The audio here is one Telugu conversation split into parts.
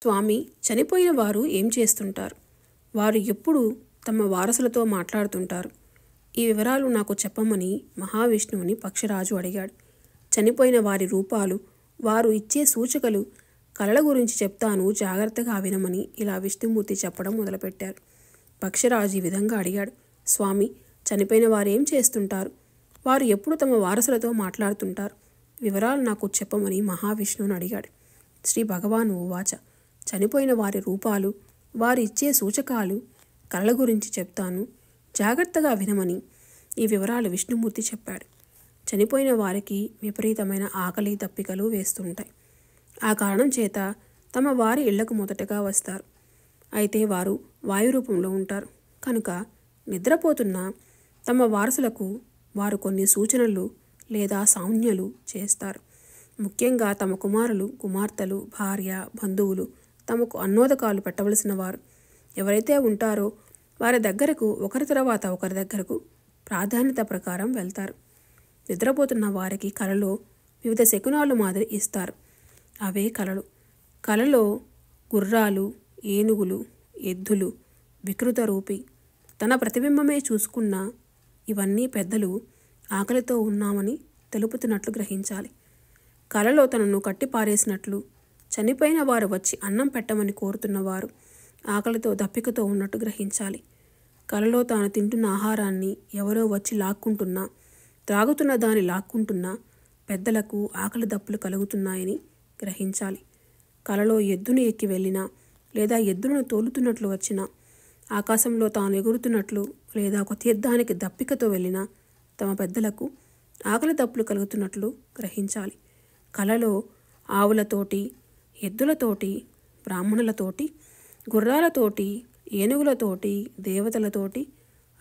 స్వామి, చనిపోయిన వారు ఏం చేస్తుంటారు? వారు ఎప్పుడు తమ వారసులతో మాట్లాడుతుంటారు? ఈ వివరాలు నాకు చెప్పమని మహావిష్ణువుని పక్షిరాజు అడిగాడు. చనిపోయిన వారి రూపాలు, వారు ఇచ్చే సూచకలు, కలల గురించి చెప్తాను, జాగ్రత్తగా వినమని ఇలా విష్ణుమూర్తి చెప్పడం మొదలుపెట్టారు. పక్షిరాజు ఈ విధంగా అడిగాడు. స్వామి, చనిపోయిన వారు ఏం చేస్తుంటారు? వారు ఎప్పుడు తమ వారసులతో మాట్లాడుతుంటారు? వివరాలు నాకు చెప్పమని మహావిష్ణువుని అడిగాడు. శ్రీ భగవాను ఉవాచ. చనిపోయిన వారి రూపాలు, వారు ఇచ్చే సూచకాలు, కళల గురించి చెప్తాను, జాగ్రత్తగా వినమని ఈ వివరాలు విష్ణుమూర్తి చెప్పాడు. చనిపోయిన వారికి విపరీతమైన ఆకలి దప్పికలు వేస్తుంటాయి. ఆ కారణం చేత తమ వారి ఇళ్లకు మొదటగా వస్తారు. అయితే వారు వాయు రూపంలో ఉంటారు కనుక నిద్రపోతున్న తమ వారసులకు వారు కొన్ని సూచనలు లేదా సామ్యాలు చేస్తారు. ముఖ్యంగా తమ కుమారులు, కుమార్తెలు, భార్య, బంధువులు, తమకు అన్నోదకాలు పెట్టవలసిన వారు ఎవరైతే ఉంటారో వారి దగ్గరకు ఒకరి తర్వాత ఒకరి దగ్గరకు ప్రాధాన్యత ప్రకారం వెళ్తారు. నిద్రపోతున్న వారికి కలలో వివిధ శకునాలు మాదిరి ఇస్తారు. అవే కలలు. కలలో గుర్రాలు, ఏనుగులు, ఎద్దులు, వికృత రూపి తన ప్రతిబింబమే చూసుకున్న ఇవన్నీ పెద్దలు ఆకలితో ఉన్నామని తెలుపుతున్నట్లు గ్రహించాలి. కలలో తనను కట్టిపారేసినట్లు, చనిపోయిన వారు వచ్చి అన్నం పెట్టమని కోరుతున్నవారు ఆకలితో దప్పికతో ఉన్నట్టు గ్రహించాలి. కలలో తాను తింటున్న ఆహారాన్ని ఎవరో వచ్చి లాక్కుంటున్నా, త్రాగుతున్న దాన్ని లాక్కుంటున్నా పెద్దలకు ఆకలి దప్పులు కలుగుతున్నాయని గ్రహించాలి. కలలో ఎద్దును ఎక్కి వెళ్ళినా లేదా ఎద్దులను తోలుతున్నట్లు వచ్చినా, ఆకాశంలో తాను ఎగురుతున్నట్లు లేదా ఒక తీర్థానికి దప్పికతో వెళ్ళినా తమ పెద్దలకు ఆకలి దప్పులు కలుగుతున్నట్లు గ్రహించాలి. కలలో ఆవులతోటి, ఎద్దులతోటి, బ్రాహ్మణులతోటి, గుర్రాలతోటి, ఏనుగులతోటి, దేవతలతోటి,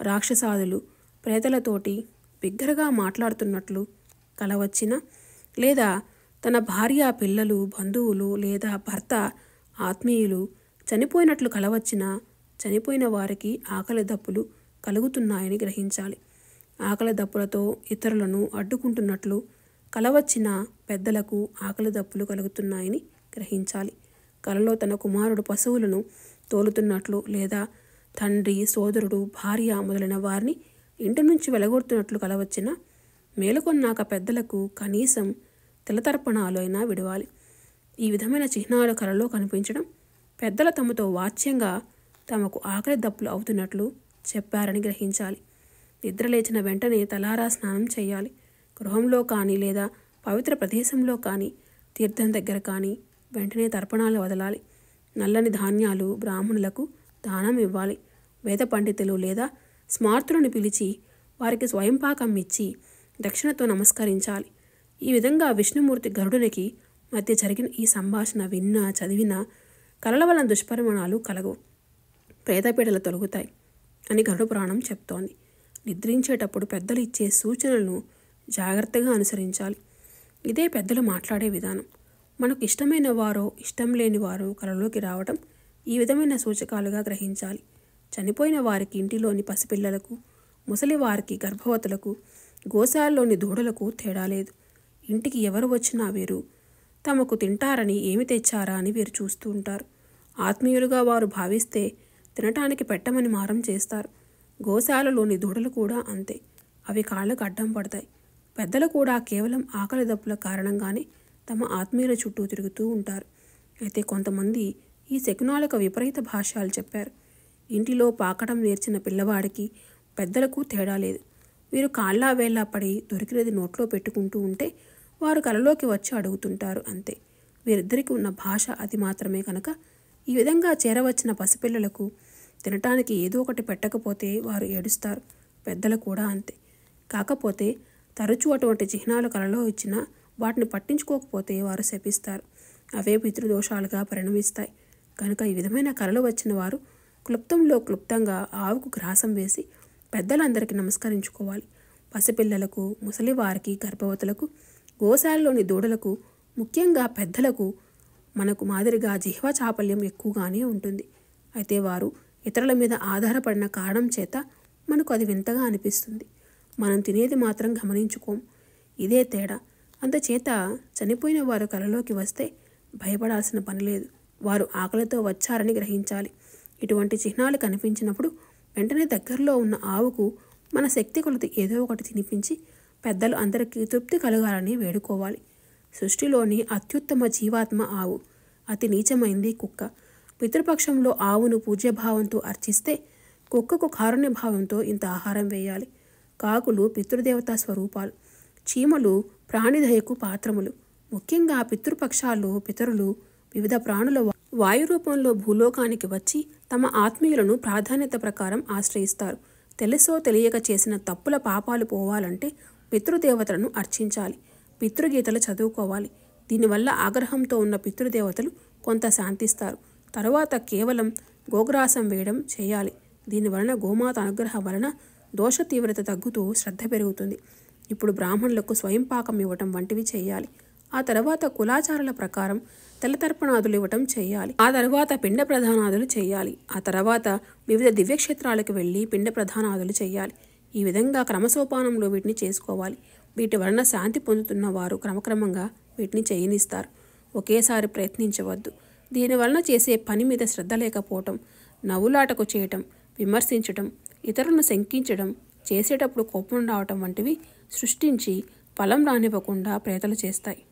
రాక్షసాదులు, ప్రేతలతోటి బిగ్గరగా మాట్లాడుతున్నట్లు కల వచ్చిన, లేదా తన భార్య, పిల్లలు, బంధువులు లేదా భర్త, ఆత్మీయులు చనిపోయినట్లు కలవచ్చిన, చనిపోయిన వారికి ఆకలి దప్పులు కలుగుతున్నాయని గ్రహించాలి. ఆకలి దప్పులతో ఇతరులను అడ్డుకుంటున్నట్లు కలవచ్చిన పెద్దలకు ఆకలి దప్పులు కలుగుతున్నాయని గ్రహించాలి. కలలో తన కుమారుడు పశువులను తోలుతున్నట్లు లేదా తండ్రి, సోదరుడు, భార్య మొదలైన వారిని ఇంటి నుంచి వెలగొడుతున్నట్లు కలవచ్చిన, మేలుకొన్నాక పెద్దలకు కనీసం తిలతర్పణాలు అయినా విడవాలి. ఈ విధమైన చిహ్నాలు కలలో కనిపించడం పెద్దల తమతో వాచ్యంగా తమకు ఆకలి దప్పులు అవుతున్నట్లు చెప్పారని గ్రహించాలి. నిద్రలేచిన వెంటనే తలారా స్నానం చేయాలి. గృహంలో కానీ లేదా పవిత్ర ప్రదేశంలో కానీ, తీర్థం దగ్గర కానీ వెంటనే తర్పణాలు వదలాలి. నల్లని ధాన్యాలు బ్రాహ్మణులకు దానం ఇవ్వాలి. వేద పండితులు లేదా స్మార్తులను పిలిచి వారికి స్వయంపాకం ఇచ్చి దక్షిణతో నమస్కరించాలి. ఈ విధంగా విష్ణుమూర్తి గరుడునికి మధ్య జరిగిన ఈ సంభాషణ విన్నా, చదివినా కలల వలన దుష్పరిమాణాలు కలగవు, ప్రేతపీడలు తొలగుతాయి అని గరుడ పురాణం చెప్తోంది. నిద్రించేటప్పుడు పెద్దలు ఇచ్చే సూచనలను జాగ్రత్తగా అనుసరించాలి. ఇదే పెద్దలు మాట్లాడే విధానం. మనకు ఇష్టమైన వారో ఇష్టం లేని వారో కలలోకి రావడం ఈ విధమైన సూచకాలుగా గ్రహించాలి. చనిపోయిన వారికి ఇంటిలోని పసిపిల్లలకు, ముసలివారికి, గర్భవతులకు, గోశాలలోని దూడలకు తేడా లేదు. ఇంటికి ఎవరు వచ్చినా వీరు తమకు తింటారని, ఏమి తెచ్చారా అని వీరు చూస్తూ ఉంటారు. ఆత్మీయులుగా వారు భావిస్తే తినటానికి పెట్టమని మారం చేస్తారు. గోశాలలోని దూడలు కూడా అంతే. అవి కాళ్ళకు అడ్డం పడతాయి. పెద్దలు కూడా కేవలం ఆకలి దప్పుల కారణంగానే తమ ఆత్మీయుల చుట్టూ తిరుగుతూ ఉంటారు. అయితే కొంతమంది ఈ శకునాలకు విపరీత భాష్యాలు చెప్పారు. ఇంటిలో పాకడం నేర్చిన పిల్లవాడికి పెద్దలకు తేడా లేదు. వీరు కాళ్ళా వేళ్ళా పడి దొరికినది నోట్లో పెట్టుకుంటూ ఉంటే వారు కలలోకి వచ్చి అడుగుతుంటారు అంతే. వీరిద్దరికి ఉన్న భాష అది మాత్రమే కనుక ఈ విధంగా చేరవచ్చిన పసిపిల్లలకు తినటానికి ఏదో ఒకటి పెట్టకపోతే వారు ఏడుస్తారు. పెద్దలు కూడా అంతే. కాకపోతే తరచూ అటువంటి చిహ్నాలు కలలో ఇచ్చినా వాటిని పట్టించుకోకపోతే వారు శపిస్తారు. అవే పితృదోషాలుగా పరిణమిస్తాయి. కనుక ఈ విధమైన కలలు వచ్చిన వారు క్లుప్తంలో క్లుప్తంగా ఆవుకు గ్రాసం వేసి పెద్దలందరికీ నమస్కరించుకోవాలి. పసిపిల్లలకు, ముసలివారికి, గర్భవతులకు, గోశాలలోని దూడలకు, ముఖ్యంగా పెద్దలకు మనకు మాదిరిగా జిహ్వ చాపల్యం ఎక్కువగానే ఉంటుంది. అయితే వారు ఇతరుల మీద ఆధారపడిన కారణం చేత మనకు అది వింతగా అనిపిస్తుంది. మనం తినేది మాత్రం గమనించుకోం. ఇదే తేడా. అందుచేత చనిపోయిన వారు కలలోకి వస్తే భయపడాల్సిన పని లేదు. వారు ఆకలితో వచ్చారని గ్రహించాలి. ఇటువంటి చిహ్నాలు కనిపించినప్పుడు వెంటనే దగ్గరలో ఉన్న ఆవుకు మన శక్తి కొలది ఏదో ఒకటి తినిపించి పెద్దలు అందరికీ తృప్తి కలగాలని వేడుకోవాలి. సృష్టిలోని అత్యుత్తమ జీవాత్మ ఆవు. అతి నీచమైంది కుక్క. పితృపక్షంలో ఆవును పూజ్యభావంతో అర్చిస్తే కుక్కకు కారుణ్యభావంతో ఇంత ఆహారం వేయాలి. కాకులు పితృదేవతా స్వరూపాలు. చీమలు ప్రాణిదయకు పాత్రములు. ముఖ్యంగా పితృపక్షాల్లో పితరులు వివిధ ప్రాణుల వాయు రూపంలో భూలోకానికి వచ్చి తమ ఆత్మీయులను ప్రాధాన్యత ప్రకారం ఆశ్రయిస్తారు. తెలుసో తెలియక చేసిన తప్పుల పాపాలు పోవాలంటే పితృదేవతలను అర్చించాలి. పితృగీతలు చదువుకోవాలి. దీనివల్ల ఆగ్రహంతో ఉన్న పితృదేవతలు కొంత శాంతిస్తారు. తరువాత కేవలం గోగ్రాసం వేయడం చేయాలి. దీనివలన గోమాత అనుగ్రహం వలన దోష తీవ్రత తగ్గుతూ శ్రద్ధ పెరుగుతుంది. ఇప్పుడు బ్రాహ్మణులకు స్వయంపాకం ఇవ్వటం వంటివి చేయాలి. ఆ తర్వాత కులాచారాల ప్రకారం తెల్లతర్పణాదులు ఇవ్వటం చేయాలి. ఆ తర్వాత పిండ ప్రధానాదులు చేయాలి. ఆ తర్వాత వివిధ దివ్యక్షేత్రాలకు వెళ్ళి పిండ ప్రధానాదులు చేయాలి. ఈ విధంగా క్రమసోపానంలో వీటిని చేసుకోవాలి. వీటి వలన శాంతి పొందుతున్న వారు క్రమక్రమంగా వీటిని చేయనిస్తారు. ఒకేసారి ప్రయత్నించవద్దు. దీనివలన చేసే పని మీద శ్రద్ధ లేకపోవటం, నవ్వులాటకు చేయటం, విమర్శించటం, ఇతరులను శంకించడం, చేసేటప్పుడు కోపం రావటం వంటివి సృష్టించి ఫలం రానివ్వకుండా ప్రేతలు చేస్తాయి.